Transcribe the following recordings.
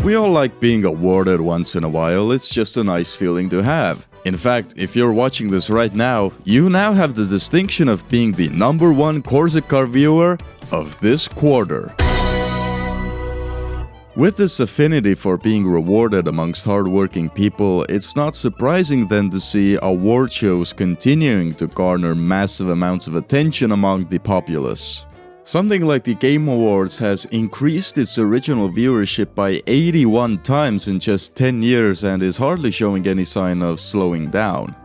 We all like being awarded once in a while, it's just a nice feeling to have. In fact, if you're watching this right now, you now have the distinction of being the #1 Corsic car viewer of this quarter. With this affinity for being rewarded amongst hardworking people, it's not surprising then to see award shows continuing to garner massive amounts of attention among the populace. Something like the Game Awards has increased its original viewership by 81 times in just 10 years and is hardly showing any sign of slowing down.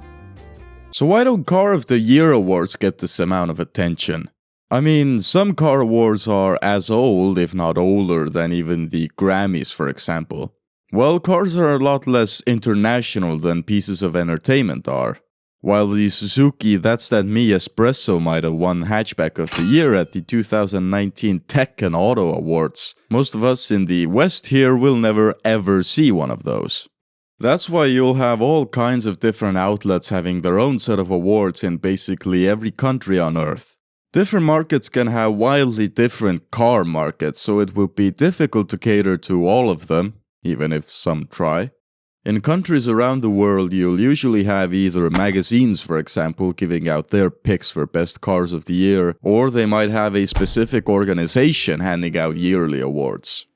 So why don't Car of the Year awards get this amount of attention? I mean, some car awards are as old, if not older, than even the Grammys, for example. Well, cars are a lot less international than pieces of entertainment are. While the Suzuki That's That Me Espresso might have won Hatchback of the Year at the 2019 Tech and Auto Awards, most of us in the West here will never ever see one of those. That's why you'll have all kinds of different outlets having their own set of awards in basically every country on Earth. Different markets can have wildly different car markets, so it would be difficult to cater to all of them, even if some try. In countries around the world, you'll usually have either magazines, for example, giving out their picks for best cars of the year, or they might have a specific organization handing out yearly awards.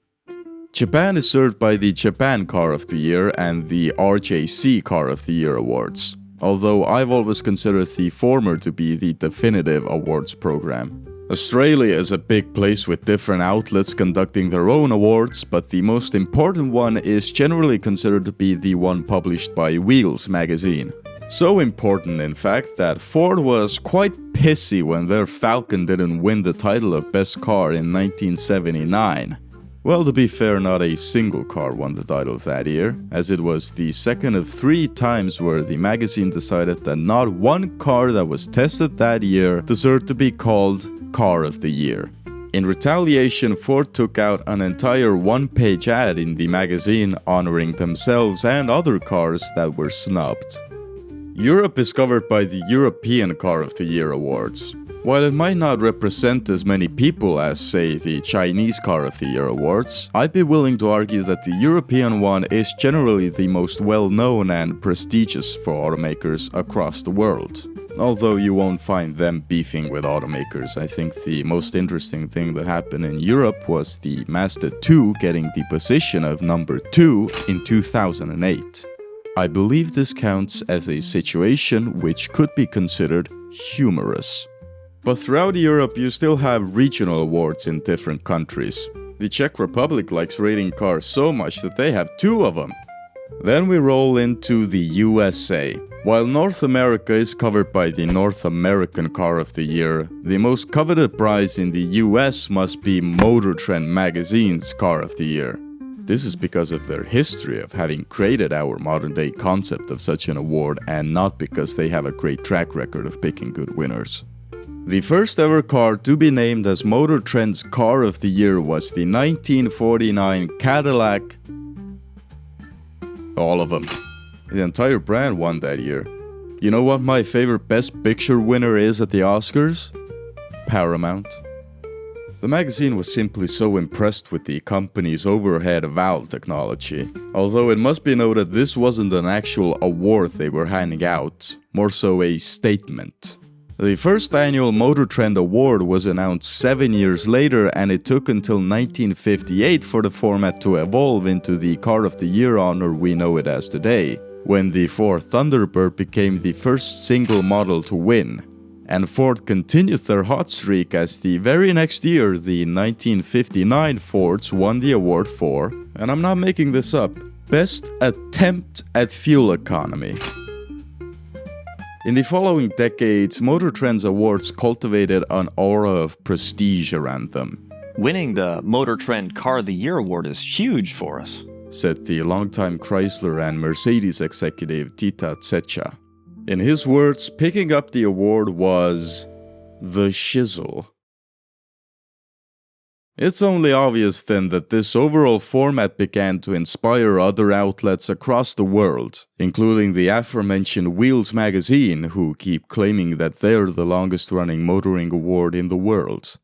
Japan is served by the Japan Car of the Year and the RJC Car of the Year awards, although I've always considered the former to be the definitive awards program. Australia is a big place with different outlets conducting their own awards, but the most important one is generally considered to be the one published by Wheels magazine. So important, in fact, that Ford was quite pissy when their Falcon didn't win the title of Best Car in 1979. Well, to be fair, not a single car won the title that year, as it was the second of 3 times where the magazine decided that not one car that was tested that year deserved to be called Car of the Year. In retaliation, Ford took out an entire one-page ad in the magazine honoring themselves and other cars that were snubbed. Europe is covered by the European Car of the Year awards. While it might not represent as many people as, say, the Chinese Car of the Year awards, I'd be willing to argue that the European one is generally the most well-known and prestigious for automakers across the world. Although you won't find them beefing with automakers, I think the most interesting thing that happened in Europe was the Mazda 2 getting the position of number 2 in 2008. I believe this counts as a situation which could be considered humorous. But throughout Europe you still have regional awards in different countries. The Czech Republic likes rating cars so much that they have 2 of them. Then we roll into the USA. While North America is covered by the North American Car of the Year, the most coveted prize in the US must be Motor Trend magazine's Car of the Year. This is because of their history of having created our modern-day concept of such an award, and not because they have a great track record of picking good winners. The first ever car to be named as Motor Trend's Car of the Year was the 1949 Cadillac. All of them. The entire brand won that year. You know what my favorite Best Picture winner is at the Oscars? Paramount. The magazine was simply so impressed with the company's overhead valve technology. Although it must be noted this wasn't an actual award they were handing out, more so a statement. The first annual Motor Trend Award was announced 7 years later, and it took until 1958 for the format to evolve into the Car of the Year honor we know it as today, when the Ford Thunderbird became the first single model to win. And Ford continued their hot streak as the very next year the 1959 Fords won the award for, and I'm not making this up, Best Attempt at Fuel Economy. In the following decades, Motor Trend's awards cultivated an aura of prestige around them. Winning the Motor Trend Car of the Year award is huge for us, said the longtime Chrysler and Mercedes executive Tita Tsecha. In his words, picking up the award was the shizzle. It's only obvious then that this overall format began to inspire other outlets across the world, including the aforementioned Wheels magazine, who keep claiming that they're the longest running motoring award in the world.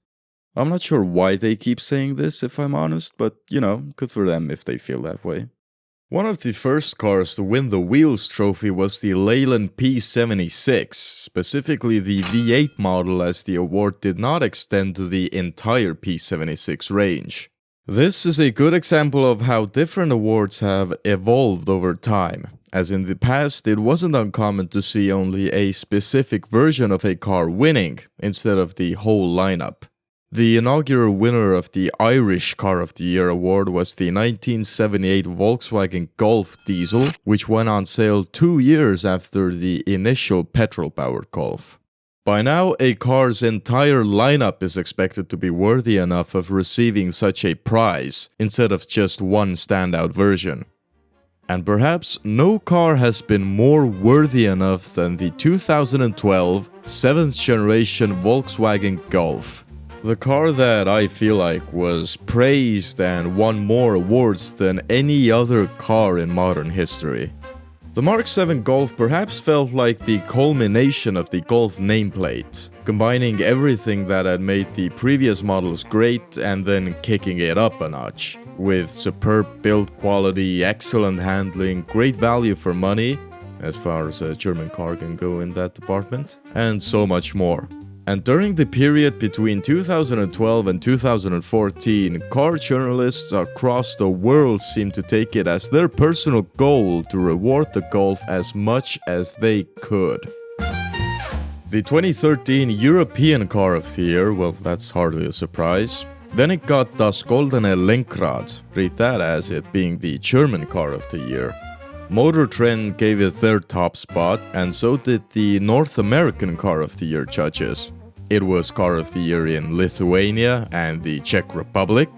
I'm not sure why they keep saying this, if I'm honest, but, good for them if they feel that way. One of the first cars to win the Wheels trophy was the Leyland P76, specifically the V8 model, as the award did not extend to the entire P76 range. This is a good example of how different awards have evolved over time, as in the past it wasn't uncommon to see only a specific version of a car winning, instead of the whole lineup. The inaugural winner of the Irish Car of the Year award was the 1978 Volkswagen Golf diesel, which went on sale 2 years after the initial petrol-powered Golf. By now, a car's entire lineup is expected to be worthy enough of receiving such a prize, instead of just one standout version. And perhaps no car has been more worthy enough than the 2012 7th generation Volkswagen Golf. The car that I feel like was praised and won more awards than any other car in modern history. The Mark 7 Golf perhaps felt like the culmination of the Golf nameplate, combining everything that had made the previous models great and then kicking it up a notch, with superb build quality, excellent handling, great value for money, as far as a German car can go in that department, and so much more. And during the period between 2012 and 2014, car journalists across the world seemed to take it as their personal goal to reward the Golf as much as they could. The 2013 European Car of the Year, well, that's hardly a surprise. Then it got Das Goldene Lenkrad, read that as it being the German Car of the Year. Motor Trend gave it their top spot, and so did the North American Car of the Year judges. It was Car of the Year in Lithuania and the Czech Republic.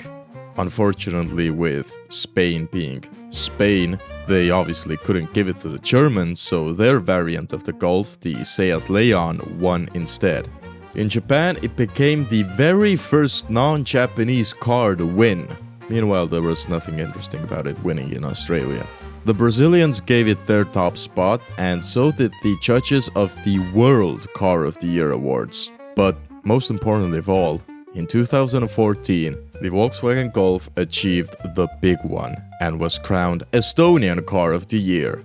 Unfortunately, with Spain being Spain, they obviously couldn't give it to the Germans, so their variant of the Golf, the Seat Leon, won instead. In Japan, it became the very first non-Japanese car to win. Meanwhile, there was nothing interesting about it winning in Australia. The Brazilians gave it their top spot, and so did the judges of the World Car of the Year Awards. But most importantly of all, in 2014, the Volkswagen Golf achieved the big one and was crowned Estonian Car of the Year.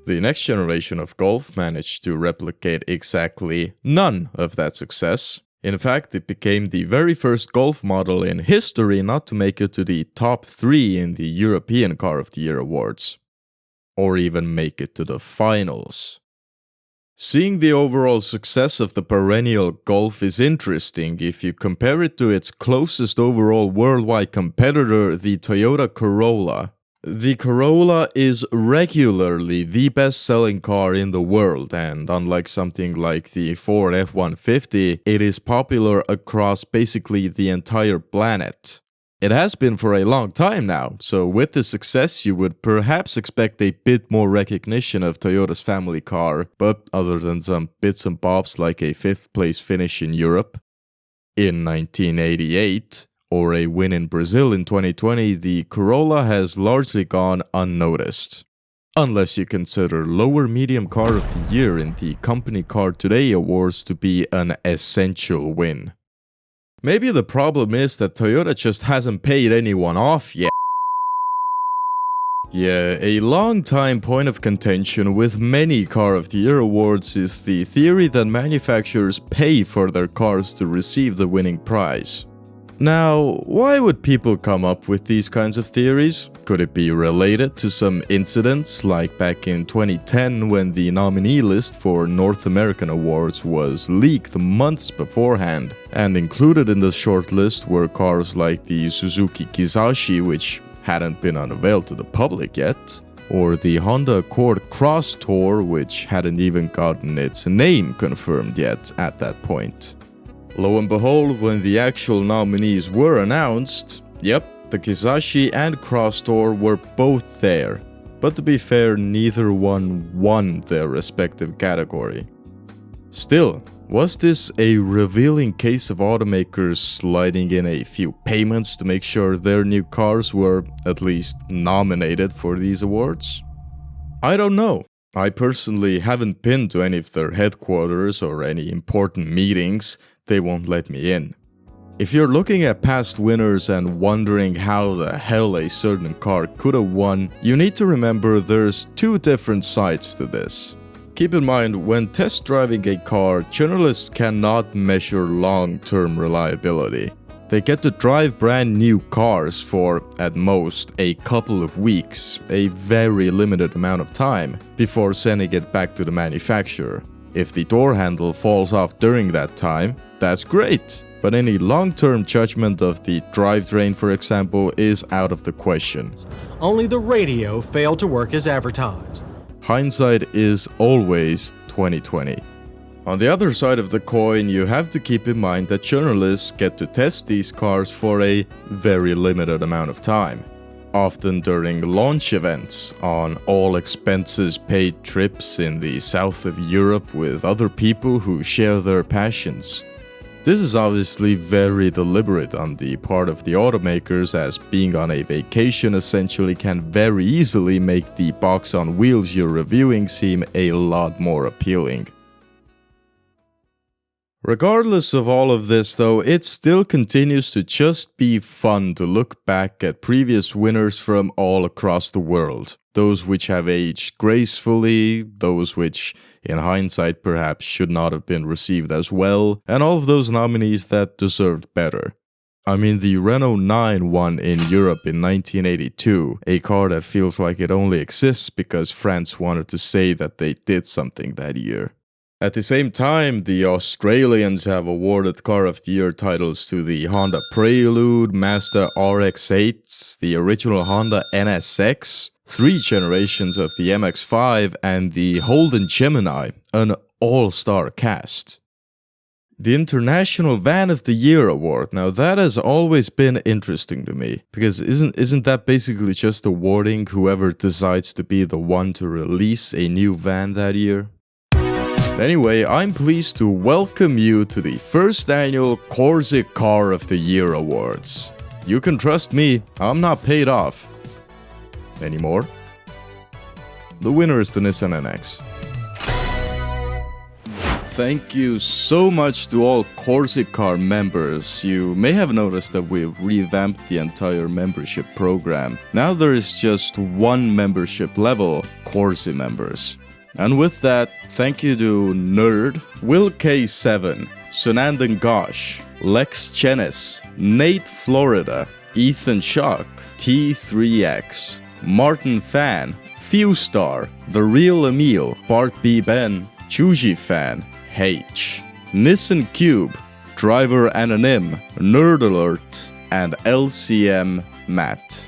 The next generation of Golf managed to replicate exactly none of that success. In fact, it became the very first Golf model in history not to make it to the top 3 in the European Car of the Year Awards, or even make it to the finals. Seeing the overall success of the perennial Golf is interesting if you compare it to its closest overall worldwide competitor, the Toyota Corolla. The Corolla is regularly the best-selling car in the world, and unlike something like the Ford F-150, it is popular across basically the entire planet. It has been for a long time now, so with the success you would perhaps expect a bit more recognition of Toyota's family car, but other than some bits and bobs like a 5th place finish in Europe in 1988, or a win in Brazil in 2020, the Corolla has largely gone unnoticed. Unless you consider Lower Medium Car of the Year in the Company Car Today Awards to be an essential win. Maybe the problem is that Toyota just hasn't paid anyone off yet. Yeah, a long-time point of contention with many Car of the Year awards is the theory that manufacturers pay for their cars to receive the winning prize. Now, why would people come up with these kinds of theories? Could it be related to some incidents like back in 2010 when the nominee list for North American awards was leaked months beforehand, and included in the shortlist were cars like the Suzuki Kizashi, which hadn't been unveiled to the public yet, or the Honda Accord Cross Tour, which hadn't even gotten its name confirmed yet at that point. Lo and behold, when the actual nominees were announced, yep, the Kizashi and Cross Tour were both there. But to be fair, neither one won their respective category. Still, was this a revealing case of automakers sliding in a few payments to make sure their new cars were at least nominated for these awards? I don't know. I personally haven't been to any of their headquarters or any important meetings. They won't let me in. If you're looking at past winners and wondering how the hell a certain car could have won, you need to remember there's two different sides to this. Keep in mind, when test driving a car, journalists cannot measure long-term reliability. They get to drive brand new cars for, at most, a couple of weeks, a very limited amount of time, before sending it back to the manufacturer. If the door handle falls off during that time, that's great, but any long-term judgment of the drivetrain, for example, is out of the question. Only the radio failed to work as advertised. Hindsight is always 20/20. On the other side of the coin, you have to keep in mind that journalists get to test these cars for a very limited amount of time. Often during launch events, on all expenses paid trips in the south of Europe with other people who share their passions. This is obviously very deliberate on the part of the automakers, as being on a vacation essentially can very easily make the box on wheels you're reviewing seem a lot more appealing. Regardless of all of this though, it still continues to just be fun to look back at previous winners from all across the world. Those which have aged gracefully, those which, in hindsight, perhaps should not have been received as well, and all of those nominees that deserved better. I mean, the Renault 9 won in Europe in 1982, a car that feels like it only exists because France wanted to say that they did something that year. At the same time, the Australians have awarded Car of the Year titles to the Honda Prelude, Mazda RX-8, the original Honda NSX, 3 generations of the MX-5, and the Holden Gemini, an all-star cast. The International Van of the Year award, now that has always been interesting to me, because isn't that basically just awarding whoever decides to be the one to release a new van that year? Anyway, I'm pleased to welcome you to the first annual Corsic Car of the Year Awards. You can trust me, I'm not paid off. Anymore? The winner is the Nissan NX. Thank you so much to all Corsic Car members. You may have noticed that we've revamped the entire membership program. Now there is just one membership level, Corsi members. And with that, thank you to Nerd, Will K7, Sunandan Ghosh, Lex Chenis, Nate Florida, Ethan Shock, T3X, Martin Fan, Fewstar, The Real Emil, Bart B. Ben, Chuji Fan, H, Nissan Cube, Driver Anonym, Nerd Alert, and LCM Matt.